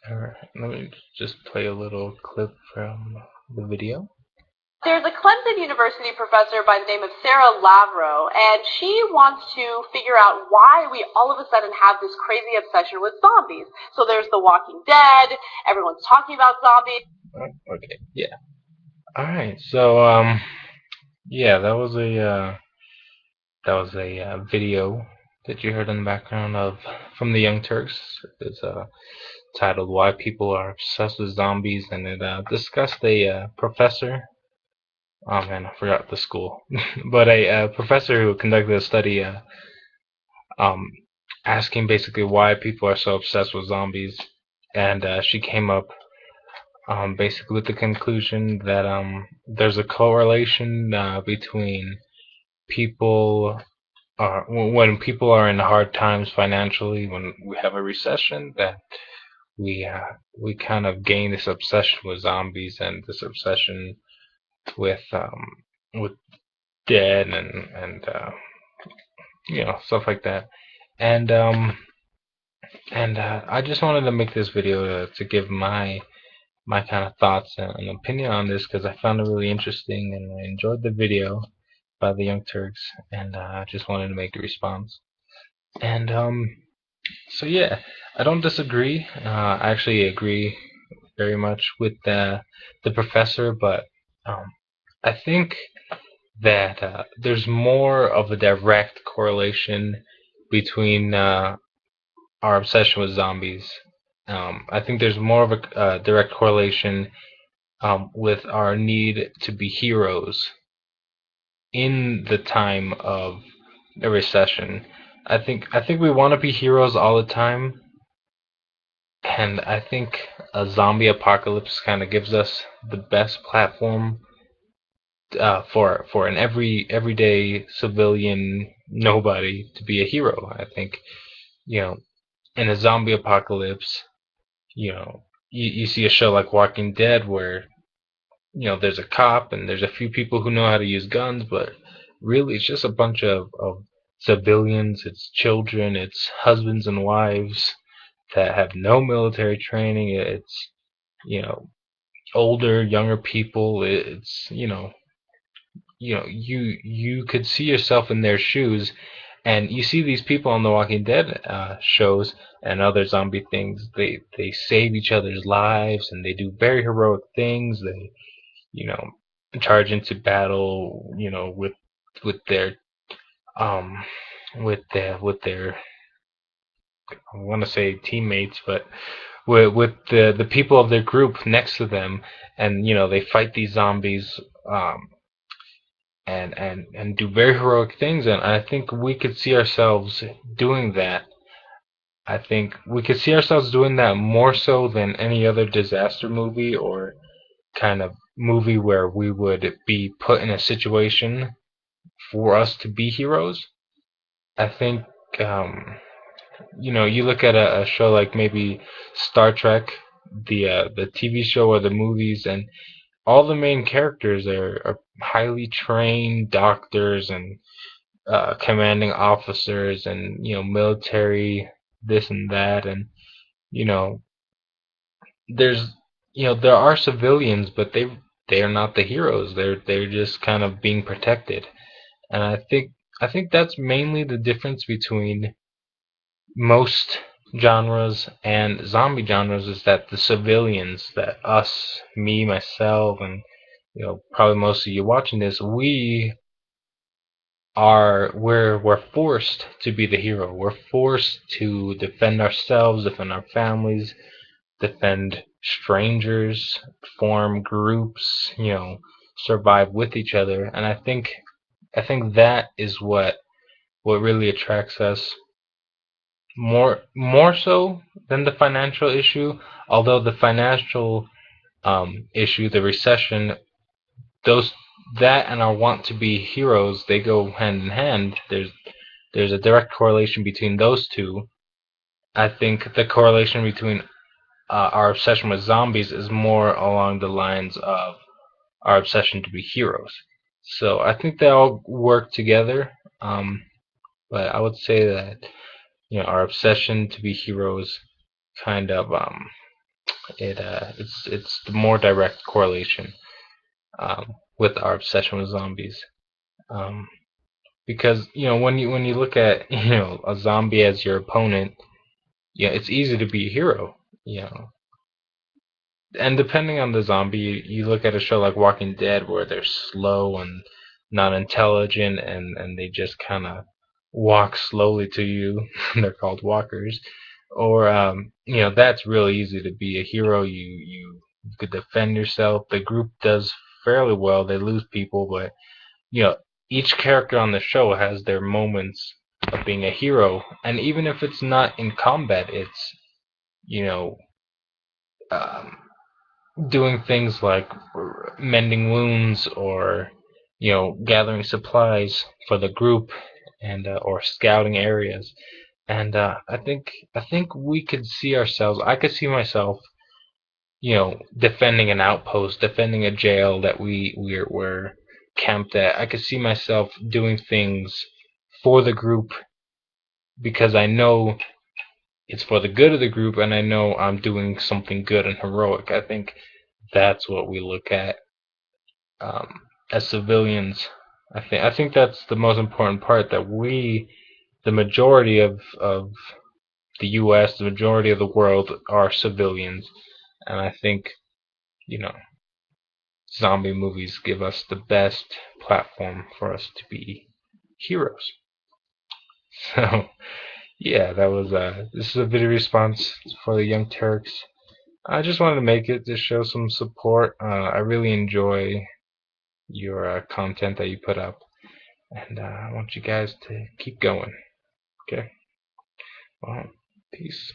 Alright, let me just play a little clip from the video. There's a Clemson University professor by the name of Sarah Lavro, and she wants to figure out why we all of a sudden have this crazy obsession with zombies. So there's The Walking Dead, everyone's talking about zombies. Oh, okay, yeah. Alright, so yeah, that was a video that you heard in the background of from the Young Turks. It's titled "Why People Are Obsessed with Zombies," and it discussed a professor. Oh man, I forgot the school, but a professor who conducted a study, um, asking basically why people are so obsessed with zombies, and she came up basically with the conclusion that there's a correlation between people when people are in hard times financially, when we have a recession, that we kind of gain this obsession with zombies and this obsession with dead and stuff like that. And I just wanted to make this video to give my kind of thoughts and opinion on this because I found it really interesting and I enjoyed the video by the Young Turks, and I just wanted to make a response. And so yeah, I don't disagree. I actually agree very much with the professor, but um, I think that there's more of a direct correlation between our obsession with zombies. I think there's more of a direct correlation with our need to be heroes in the time of a recession. I think we want to be heroes all the time, and I think a zombie apocalypse kind of gives us the best platform for an everyday civilian nobody to be a hero. I think you know in a zombie apocalypse, you see a show like Walking Dead where there's a cop and there's a few people who know how to use guns, but really it's just a bunch of civilians. It's children, it's husbands and wives that have no military training. It's you know older, younger people. It's you could see yourself in their shoes, and you see these people on the Walking Dead shows and other zombie things. They save each other's lives and they do very heroic things. They you know charge into battle with their um with their I want to say teammates, but with the people of their group next to them, and they fight these zombies, and do very heroic things, and I think we could see ourselves doing that. I think we could see ourselves doing that more so than any other disaster movie or kind of movie where we would be put in a situation for us to be heroes. I think you look at a show like maybe Star Trek, the TV show or the movies, and all the main characters are highly trained doctors and commanding officers and military this and that, and you know there's there are civilians, but they are not the heroes. They're just kind of being protected, and I think that's mainly the difference between most genres and zombie genres, is that the civilians, that us, me, myself, and probably most of you watching this, we're forced to be the hero. We're forced to defend ourselves, defend our families, defend strangers, form groups, survive with each other. And I think that is what really attracts us more so than the financial issue. Although the financial issue, the recession, those that and our want to be heroes, they go hand in hand. There's a direct correlation between those two. I think the correlation between our obsession with zombies is more along the lines of our obsession to be heroes. So I think they all work together. But I would say that our obsession to be heroes kind of It's the more direct correlation with our obsession with zombies. Um, because when you look at a zombie as your opponent, yeah, it's easy to be a hero. You know, and depending on the zombie, you look at a show like Walking Dead where they're slow and not intelligent, and they just kind of walk slowly to you. They're called walkers. Or that's really easy to be a hero. You could defend yourself. The group does fairly well. They lose people, but you know each character on the show has their moments of being a hero, and even if it's not in combat, it's you know um, doing things like mending wounds, or gathering supplies for the group, and or scouting areas. And I think we could see ourselves. I could see myself, defending an outpost, defending a jail that we're camped at. I could see myself doing things for the group because I know it's for the good of the group, and I know I'm doing something good and heroic. I think that's what we look at as civilians. I think that's the most important part, that the majority of the U.S., the majority of the world are civilians, and I think you know zombie movies give us the best platform for us to be heroes. So yeah, that was this is a video response for the Young Turks. I just wanted to make it to show some support. I really enjoy your content that you put up, and I want you guys to keep going. Okay, well, peace.